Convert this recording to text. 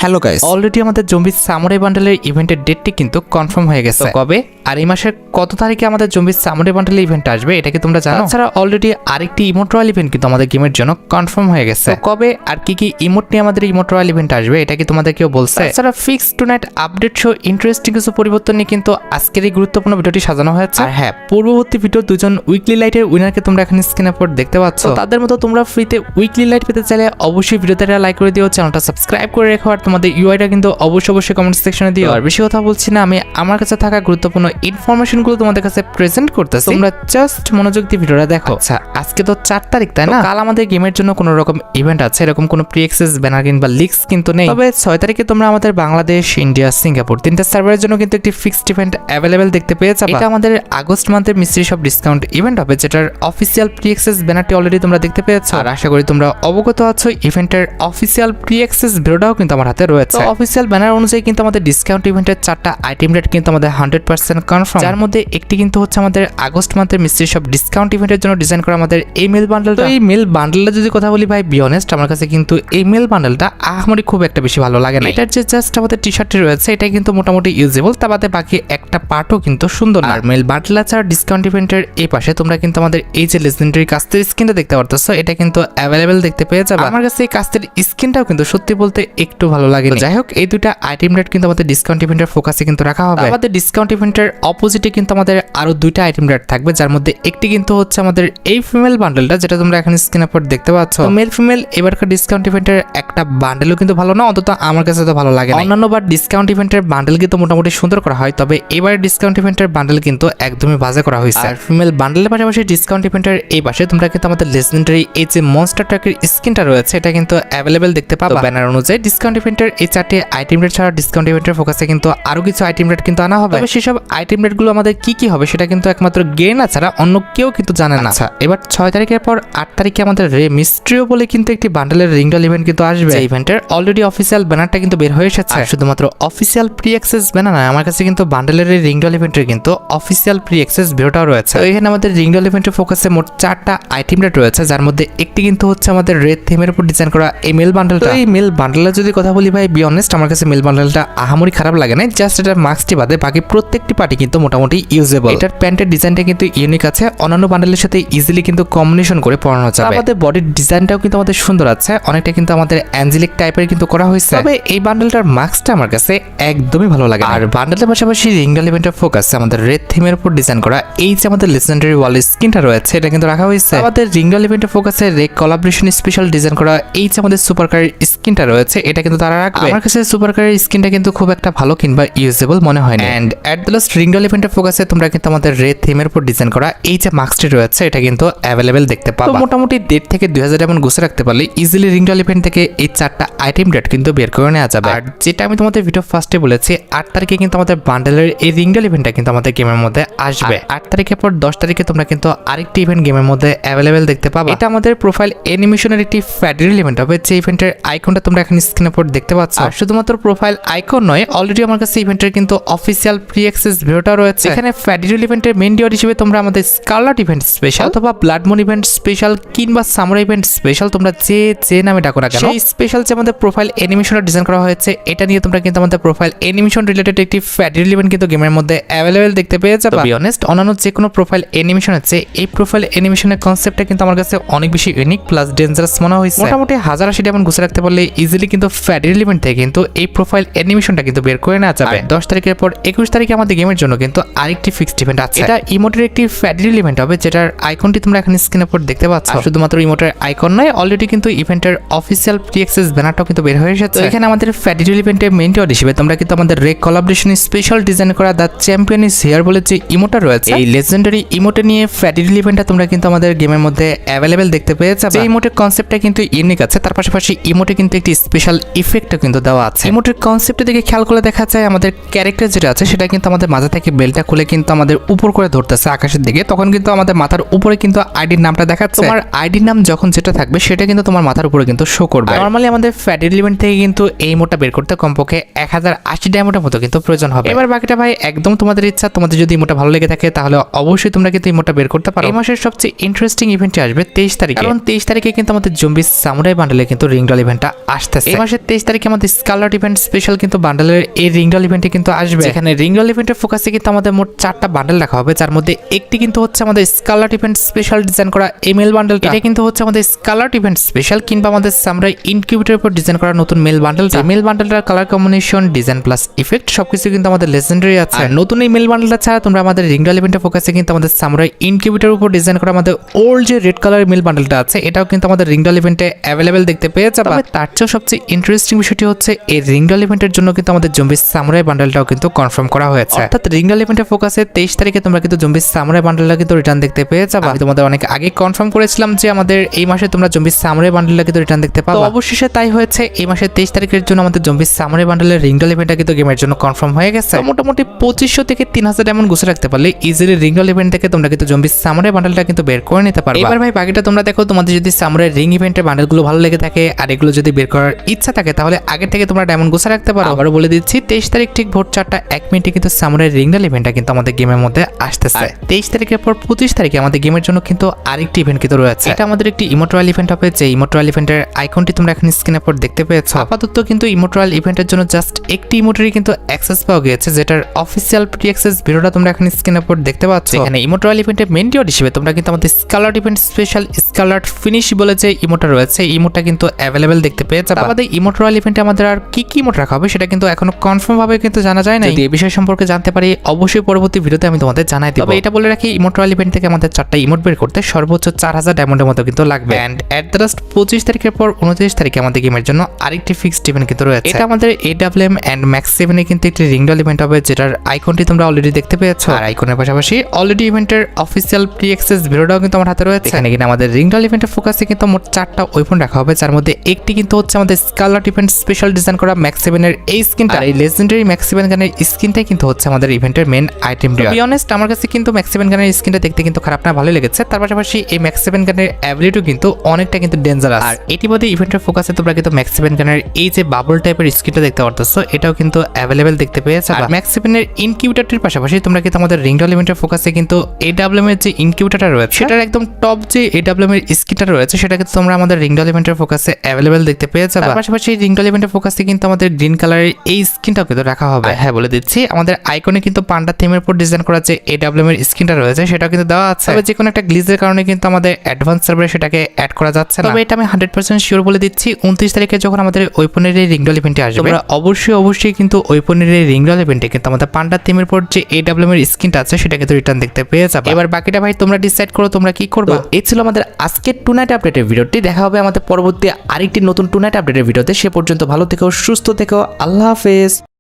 Hello guys, already আমাদের zombie samurai বান্ডেলের ইভেন্টের ডেটটি কিন্তু কনফার্ম হয়ে গেছে। কবে আর এই মাসের কত তারিখে আমাদের জম্বি সামুরাই বান্ডেলের ইভেন্ট আসবে এটা কি তোমরা জানো? তাছাড়া অলরেডি আরেকটি ইমোট রয়্যাল ইভেন্ট কিন্তু আমাদের গেমের জন্য কনফার্ম হয়ে গেছে। কবে আর কি ইমোট নিয়ে আমাদের ইমোট রয়্যাল ইভেন্ট আসবে এটা কি তোমাদের কেউ বলছে? তাছাড়া fix tonight update show interesting কিছু পরিবর্তন নিয়ে কিন্তু আজকের এই গুরুত্বপূর্ণ ভিডিওটি সাজানো হয়েছে। আর হ্যাঁ, পূর্ববর্তী ভিডিও দুজন উইকলি লাইটের উইনারকে তোমরা এখানে স্ক্রিনের উপর দেখতে পাচ্ছ। তাদের মতো তোমরা ফ্রিতে উইকলি লাইট পেতে চাইলে অবশ্যই ভিডিওতে লাইক করে দিও, চ্যানেলটা সাবস্ক্রাইব করে রেখো, আর তোমাদের ইউআইটা কিন্তু অবশ্যই কমেন্ট সেকশনে দিও। আর বেশি কথা বলছি না, আমি আমার কাছে থাকা গুরুত্বপূর্ণ ইনফরমেশনগুলো তোমাদের কাছে প্রেজেন্ট করতেছি, তোমরা জাস্ট মনোযোগ দিয়ে ভিডিওটা দেখো। আচ্ছা, আজকে তো 4 তারিখ, তাই না? কাল আমাদের গেমের জন্য কোনো রকম ইভেন্ট আছে, এরকম কোনো প্রি অ্যাক্সেস ব্যানার কিংবা লিক্স কিন্তু নেই। তবে 6 তারিখে তোমরা আমাদের বাংলাদেশ, ইন্ডিয়া, সিঙ্গাপুর 3টা সার্ভারের জন্য কিন্তু একটি ফিক্সড ইভেন্ট অ্যাভেলেবেল দেখতে পেয়ে যাবে। এটা আমাদের আগস্ট মান্থের মিস্ট্রি শপ ডিসকাউন্ট ইভেন্ট হবে, যেটার অফিসিয়াল প্রি অ্যাক্সেস ব্যানারটি অলরেডি তোমরা দেখতে পেয়েছো। আর আশা করি তোমরা অবগত আছো ইভেন্টের অফিসিয়াল প্রি অ্যাক্সেস ভিডিওটাও কিন্তু আমার হাতে রয়েছে। অফিসিয়াল ব্যানার অনুযায়ী কিন্তু আমাদের ডিসকাউন্ট ইভেন্টের 4টা আইটেম রেট কিন্তু আমাদের 100% কনফার্ম, যার মধ্যে একটি কিন্তু হচ্ছে আমাদের আগস্ট মান্থের মিস্ট্রি শপ ডিসকাউন্ট ইভেন্টের জন্য ডিজাইন করা আমাদের এই মেল বান্ডেলটা। এই মেল বান্ডেলটা যদি কথা বলি ভাই, বি অনেস্ট, আমার কাছে কিন্তু এই মেল বান্ডেলটা আহামরি খুব একটা বেশি ভালো লাগে না। এটার যে জাস্ট আমাদের টি শার্টটি রয়েছে এটা কিন্তু মোটামুটি ইউজেবল, তা বাদে বাকি একটা পার্টও কিন্তু সুন্দর না। আর মেল বান্ডেল ছাড়া ডিসকাউন্ট ইভেন্টের এই পাশে তোমরা কিন্তু আমাদের এই যে লেজেন্ডারি কাস্তের স্কিনটা দেখতে পারতেছো, এটা কিন্তু অ্যাভেলেবেল দেখতে পেয়ে যাবে। আমার কাছে এই কাস্তের স্কিনটাও কিন্তু সত্যি বলতে একটু ভালো লাগে। যাই হোক, এই দুটা আইটেম রেট কিন্তু আমাদের ডিসকাউন্ট ইভেন্টের ফোকাসে কিন্তু রাখা হবে। আমাদের ডিসকাউন্ট ইভেন্টের অপোজিটে কিন্তু আমাদের আরো দুইটা আইটেম রেট থাকবে, যার মধ্যে একটি কিন্তু হচ্ছে আমাদের এই ফিমেল বান্ডেলটা, যেটা তোমরা এখন স্ক্রিনের উপর দেখতে পাচ্ছ। মেল ফিমেল এবারকার ডিসকাউন্ট ইভেন্টের একটা বান্ডেলও কিন্তু ভালো না, অন্তত আমার কাছে তো ভালো লাগে না। অন্যান্য বার ডিসকাউন্ট ইভেন্টের বান্ডেল কিন্তু মোটামুটি সুন্দর করা হয়, তবে এবার ডিসকাউন্ট ইভেন্টের বান্ডেল কিন্তু একদমই বাজে করা হয়েছে। আর ফিমেল বান্ডেলের পাশাপাশি ডিসকাউন্ট ইভেন্টের এই পাশে তোমরা কিন্তু আমাদের লেজেন্ডারি এই যে মনস্টার ট্রাকের স্কিনটা রয়েছে এটা কিন্তু অ্যাভেলেবেল দেখতে পাবা। ব্যানার অনুযায়ী ডিসকাউন্ট ইভেন্টের এই 4টে আইটেম রেট ছাড়া ডিসকাউন্ট ইভেন্টের ফোকাসে কিন্তু আরো কিছু আইটেম রেট কিন্তু আনা হবে। তবে সেসব আইটেম রেট গুলো আমাদের কি হবে সেটা কিন্তু একমাত্র গেনা ছাড়া অন্য কেউ কিন্তু জানে না। আচ্ছা, এবার 6 তারিখের পর 8 তারিখে আমাদের রে মিস্ট্রিও বলে কিন্তু একটি বান্ডেলের রিংডল ইভেন্ট কিন্তু আসবে। এই ইভেন্টের অলরেডি অফিসিয়াল ব্যানারটা কিন্তু বের হয়ে এসেছে। শুধুমাত্র অফিসিয়াল প্রি অ্যাক্সেস ব্যানার নয়, আমার কাছে কিন্তু বান্ডেলের এই রিংডল ইভেন্টের কিন্তু অফিসিয়াল প্রি অ্যাক্সেস ভিডিওটাও রয়েছে। তো এখানে আমাদের রিংডল ইভেন্টের ফোকাসে মোট 4টা আইটেম রেট রয়েছে, যার মধ্যে একটি কিন্তু হচ্ছে আমাদের রেড থিমের উপর ডিজাইন করা এই মেল বান্ডেলটা। এই মেল বান্ডেলের যদি কথা বলি ভাই, বি অনেস্ট, আমার কাছে মেল বান্ডেলটা আহামরি খারাপ লাগে না। জাস্ট এটার মাস্কটি বাদে বাকি প্রত্যেকটি পার্টি কিন্তু মোটামুটি ইউজেবল। এটার প্যান্টের ডিজাইনটা কিন্তু ইউনিক আছে, অন্যান্য বান্ডেলের সাথে ইজিলি কিন্তু কম্বিনেশন করে পরানো যাবে। আমাদের বডির ডিজাইনটাও কিন্তু আমাদের সুন্দর আছে, অনেকটা কিন্তু আমাদের অ্যাঞ্জেলিক টাইপের কিন্তু করা হয়েছে। তবে এই বান্ডেলটার মাস্কটা আমার কাছে একদমই ভালো লাগে। আর বান্ডেলের পাশাপাশি রিংডল ইভেন্টের ফোকাস আমাদের রেড থিমের উপর ডিজাইন করা এই যে আমাদের লেজেন্ডারি ওয়াল স্কিনটা রয়েছে এটা কিন্তু রাখা হয়েছে। আমাদের রিংডল ইভেন্টের ফোকাসে রে কোলাবোরেশন স্পেশাল ডিজাইন করা এই যে আমাদের সুপার কারের স্কিনটা রয়েছে এটা কিন্তু তারা রাখবে। আমার কাছে সুপার কারের স্কিনটা কিন্তু খুব একটা ভালো কিংবা ইউজেবল মনে হয় না। এন্ড এট দ্য লাস্ট রিংডল ইভেন্টের ফোকাসে তোমরা কিন্তু আমাদের রেড থিমের উপর ডিজাইন করা এই যে মাস্কটি রয়েছে এটা কিন্তু অ্যাভেলেবেল দেখতে পাবে। মোটামুটি 1.5 থেকে 2000 এমন গুছে রাখতে পারলে ইজিলি রিংডল ইভেন্ট থেকে এই 4টা আইটেম রেট কিন্তু বের করে নেওয়া যাবে। আর যেটা আমি তোমাদের ভিডিও ফার্স্টে বলেছি, 8 তারিখে কিন্তু আমাদের বান্ডেলের এই রিংডল ইভেন্টটা কিন্তু আমাদের গেমের মধ্যে আসবে। 8 তারিখের পর 10 তারিখে তোমরা কিন্তু আরেকটি ইভেন্ট গেমের মধ্যে অ্যাভেলেবেল দেখতে পাবে। এটা আমাদের প্রোফাইল অ্যানিমেশনের একটি ফেডারেল ইভেন্ট হবে, যে ইভেন্টের আইকনটা তোমরা এখন স্ক্রিনের উপর দেখতে পাচ্ছ। আর শুধুমাত্র প্রোফাইল আইকন নয়, অলরেডি আমার কাছে ইভেন্টের কিন্তু অফিসিয়াল প্রি অ্যাক্সেস ভিডিওটা রয়েছে। এখানে ফেডারেল ইভেন্টের মেইন ডিওর হিসেবে তোমরা আমাদের স্কারলেট ইভেন্ট স্পেশাল অথবা ব্লাড মুন ইভেন্ট স্পেশাল কিংবা সামুরাই ইভেন্ট স্পেশাল, তোমরা যে নামে ডাকো না কেন, সেই স্পেশাল যে আমাদের প্রোফাইল অ্যানিমেশনের ডিজাইন করা হয়েছে এটা নিয়ে তোমরা কিন্তু আমাদের প্রোফাইল অ্যানিমেশন রিলেটেড একটি ফেডারেল ইভেন্ট কিন্তু গেমের মধ্যে অ্যাভেলেবেল দেখতে পেয়ে যাবে। বি অনেস্ট, অন্যান্য যে কোনো প্রোফাইল অ্যানিমেশন আছে, এই প্রোফাইল অ্যানিমেশনের কনসেপ্টটা কিন্তু আমার কাছে অনেক বেশি ইউনিক প্লাস ডেঞ্জারাস মনে হয়েছে। মোটামুটি 1080 ডায়মন্ড গুছে রাখতে পারলে ইজিলি কিন্তু ফেডারেল ইভেন্ট থেকে কিন্তু এই প্রোফাইল অ্যানিমেশনটা কিন্তু বের করে নেওয়া যাবে। 10 তারিখের পর 21 তারিখে আমাদের গেমের জন্য কিন্তু আরেকটি ফিক্সড ইভেন্ট আছে। এটা ইমোটের একটি ফেডারেল ইভেন্ট হবে, যেটার আইকনটি তোমরা এখন স্ক্রিনের উপর দেখতে পাচ্ছ। শুধুমাত্র ইমোটের আইকন নয়, অলরেডি কিন্তু ইভেন্টের অফিসিয়াল প্রি অ্যাক্সেস ব্যানারটাও কিন্তু বের হয়ে এসেছে। এখানে আমাদের ফেডারেল ইভেন্টের মেইন ডিওর হিসেবে তোমরা কিন্তু আমাদের রে কোলাবোরেশন স্পেশাল ডিজাইন করা দ্য চ্যাম্পিয়ন ইজ হিয়ার বলে যে ইমোটা রয়েছে, এই লেজেন্ডারি ইমোটে নিয়ে ফেডারেল ইভেন্টটা তোমরা কিন্তু আমাদের গেমের মধ্যে অ্যাভেলেবেল দেখতে পেয়ে যাবে। এই ইমোটের কনসেপ্টটা কিন্তু ইউনিক আছে, তার পাশাপাশি ইমোটে কিন্তু একটি স্পেশাল ইফেক্টও কিন্তু দেওয়া আছে। ইমোটের কনসেপ্টে দিকে খেয়াল করে দেখা যায় আমাদের ক্যারেক্টার যেটা আছে সেটা কিন্তু আমাদের মাথা থেকে বেলটা খুলে কিন্তু আমাদের উপর করে ধরতেছে আকাশের দিকে, তখন কিন্তু আমাদের মাথার উপরে কিন্তু আইডির নামটা দেখাচ্ছে। তোমার আইডির নাম যখন যেটা থাকবে সেটা কিন্তু তোমার মাথার উপরে কিন্তু শো করবে। নরমালি আমাদের ফেডারেল ইভেন্ট থেকে কিন্তু এই ইমোটটা বের করতে কমপক্ষে 1080 ডায়মন্ডের মতো কিন্তু প্রয়োজন হবে। এবার বাকিটা ভাই একদম তোমাদের ইচ্ছা, তোমাদের যদি ইমোটটা ভালো লেগে থাকে তাহলে অবশ্যই তোমরা কিন্তু ইমোটটা বের করতে পারো। এই মাসের সবচেয়ে ইন্টারেস্টিং ইভেন্টটি আসবে 23 তারিখে, কারণ 23 তারিখে কিন্তু আমাদের জম্বি সামুরাই বান্ডেলে কিন্তু রিংডল ইভেন্টটা আসতেছে। এই মাসের 23 তারিখে আমাদের স্কারলেট ইভেন্ট স্পেশাল কিন্তু বান্ডেলের এই রিংডল ইভেন্টে কিন্তু আসবে। এখানে রিংডল ইভেন্টের ফোকাসে কিন্তু আমাদের মোট 4টা বান্ডেল রাখা হবে, যার মধ্যে একটি কিন্তু হচ্ছে আমাদের স্কারলেট ইভেন্ট স্পেশাল ডিজাইন করা এমএল বান্ডেল। এটা কিন্তু হচ্ছে আমাদের স্কারলেট ইভেন্ট স্পেশাল কিংবা আমাদের সামরাই ইনকিউবেটরের উপর ডিজাইন করা নতুন মেল বান্ডেল। মেল বান্ডেলটার colour combination, design plus effect সবকিছু কিন্তু আমাদের লেজেন্ডারি আছে। আর নতুন এই মেল বান্ডেলটা ছাড়া তোমরা আমাদের রিংডল ইভেন্টের ফোকাসে কিন্তু আমাদের সামরাই ইনকিউবেটরের উপর ডিজাইন করা আমাদের ওল্ড যে রেড কালারের মেল বান্ডেলটা আছে, এটাও কিন্তু আমাদের রিংডল ইভেন্টে অ্যাভেলেবেল দেখতে পেয়ে যাবে। তবে তার চেয়েও সবচেয়ে ইন্টারেস্টিং বিষয়টি হচ্ছে এই রিংডল ইভেন্টের জন্য কিন্তু আমাদের জম্বি সামুরাই বান্ডেলটাও কিন্তু কনফার্ম করা হয়েছে। অর্থাৎ রিংডল ইভেন্টের ফোকাসে 23 তারিখে তোমরা কিন্তু জম্বি সামুরাই বান্ডেলটা কিন্তু রিটার্ন দেখতে পেয়ে যাবে। আমি তোমাদের অনেক আগে কনফার্ম করেছিলাম যে আমাদের এই মাসে তোমরা জম্বি সামুরাই বান্ডেলটা কিন্তু রিটার্ন দেখতে পাবে। অবশেষে তাই হয়েছে। এই মাসের 23 তারিখের জন্য আমাদের জম্বি সামুরাই বান্ডেলের রিংডল ইভেন্টটা কিন্তু গেমের জন্য কনফার্ম হয়ে গেছে। মোটামুটি 2500 থেকে 3000 এমন গুছে রাখতে পারলে ইজিলি রিংডল ইভেন্ট থেকে তোমরা কিন্তু জম্বি সামুরাই বান্ডেলটা কিন্তু বের করে নিতে পারবে। এবার ভাই বাকিটা তোমরা দেখো, তোমাদের যদি সামুরাই রিং ইভেন্টের বান্ডেলগুলো ভালো লেগে থাকে আর এগুলো যদি বের করার ইচ্ছা থাকে তাহলে আগে থেকে তোমরা ডায়মন্ড গুছে রাখতে পারো। আবারও বলে দিচ্ছি 23 তারিখ ঠিক ভোর 4:01 কিন্তু সামুরাই রিংডল ইভেন্টটা কিন্তু আমাদের গেমের মধ্যে আসতেছে। 23 তারিখের পর 25 তারিখে আমাদের গেমের জন্য কিন্তু আরেকটি ইভেন্ট কিন্তু রয়েছে। এটা আমাদের একটি ইমোট্রাল ইভেন্ট হবে, যে ইমোট্রাল ইভেন্টের আইকনটি তোমরা এখন স্ক্রিনের উপর দেখতে পেয়েছো। আপাতত কিন্তু ইমোট্রাল ইভেন্টের জন্য জাস্ট একটি ইমোটেরই কিন্তু অ্যাক্সেস পাওয়া গিয়েছে, যেটার অফিসিয়াল প্রি অ্যাক্সেস ভিডিওটা তোমরা এখন স্ক্রিনের উপর দেখতে পাচ্ছ। এখানে ইমোট্রাল ইভেন্টের মেইন ডিওড হিসেবে তোমরা কিন্তু আমাদের scarlet event special scarlet finish বলে যে ইমোটা রয়েছে, এই ইমোটা কিন্তু অ্যাভেলেবেল দেখতে পেয়ে যাবে। আমাদের ইমোট্রাল ইভেন্টে আমাদের আর কি কি ইমোট রাখা হবে সেটা কিন্তু এখনো কনফার্ম ভাবে কিন্তু জানা যায় না। যদি এই বিষয় সম্পর্কে জানতে পারি অবশ্যই পরবর্তী ভিডিওতে আমি তোমাদের জানাই দেব। তবে এটা বলে রাখি, ইমোট্রাল ইভেন্ট থেকে আমাদের 4টা ইমোট বের করতে সর্বোচ্চ 4000 ডায়মন্ডের মতো কিন্তু লাগবে। এন্ড এট দ্য লাস্ট 25 তারিখের পর 29 তারিখে আমাদের গেমের জন্য আরেকটি ফিক্সড ইভেন্ট কিন্তু রয়েছে। এটা আমাদের AWM এন্ড ম্যাক্স 7 এ কিন্তু একটি রিংডল ইভেন্ট হবে, যেটার আইকনটি তোমরা অলরেডি দেখতে পেয়েছো। আর আইকনের পাশাপাশি অলরেডি ইভেন্টের অফিসিয়াল প্রি অ্যাক্সেস ভিডিওটাও কিন্তু আমার হাতে রয়েছে। এখানে কিন্তু আমাদের রিংডল ইভেন্টের ফোকাসে কিন্তু মোট 4টা ওয়েপন রাখা হবে, যার মধ্যে একটি কিন্তু হচ্ছে আমাদের স্কারলেট ইভেন্ট স্পেশাল ডিজাইন করা ম্যাক্স 7 এর এই স্কিনটা। এই লেজেন্ডারি ম্যাক্স 7 গানের স্কিনটাই কিন্তু হচ্ছে আমাদের ইভেন্টের main item. To be honest, আমার কাছে কিন্তু ম্যাক্স 7 গানের স্কিনটা দেখতে কিন্তু খারাপ না, ভালোই লেগেছে। তার পাশাপাশি এই ম্যাক্স 7 গানের অ্যাবিলিটিও কিন্তু অনেকটা কিন্তু ডেঞ্জারাস। আর ইতিমধ্যে ইভেন্টের ফোকাসে তোমরা কিন্তু ম্যাক্স 7 গানের এই যে বাবল টাইপের স্কিনটা দেখতে পারতেছো, এটাও কিন্তু অ্যাভেলেবেল দেখতে পেয়েছো। আর ম্যাক্স 7 এর ইনকিউবেটরটির পাশাপাশি তোমরা কিন্তু আমাদের রিংডল ইভেন্টের ফোকাসে কিন্তু AWM এর যে ইনকিউবেটরটা রয়েছে, সেটার একদম টপ যে AWM এর স্কিনটা রয়েছে, সেটা কিন্তু তোমরা আমাদের রিংডল ইভেন্টের ফোকাসে অ্যাভেলেবেল দেখতে পেয়ে যাবে। তার পাশাপাশি রিংডল ইভেন্টের ফোকাসে কিন্তু আমাদের গ্রিন কালারের এই স্কিনটাও কিন্তু রাখা হবে। হ্যাঁ, বলে দিচ্ছি, আমাদের আইকনে কিন্তু পান্ডা থিমের উপর ডিজাইন করা যে AWM এর স্কিনটা রয়েছে, সেটাও কিন্তু দেওয়া আছে। তবে যে কোনো একটা গ্লিজের কারণে কিন্তু আমাদের অ্যাডভান্স সার্ভারে সেটাকে অ্যাড করা যাচ্ছে না। তবে এটা আমি 100% শিওর বলে দিচ্ছি, 29 তারিখে যখন আমাদের ওয়েপনের এই রিংডল ইভেন্টে আসবে, তোমরা অবশ্যই কিন্তু ওয়েপনের এই রিংডল ইভেন্টে কিন্তু আমাদের পান্ডা থিমের উপর যে AWM এর স্কিনটা আছে সেটা কিন্তু রিটার্ন দেখতে পেয়ে যাবে। এবার বাকিটা ভাই তোমরা ডিসাইড করো তোমরা কি করবে। এই ছিল আমাদের আজকের টু নাইট আপডেটের ভিডিওটি। দেখা হবে আমাদের পরবর্তী আরেকটি নতুন টু নাইট আপডেটের ভিডিওতে। সে পর্যন্ত ভালো থেকো, সুস্থ থেকো, আল্লাহ হাফেজ।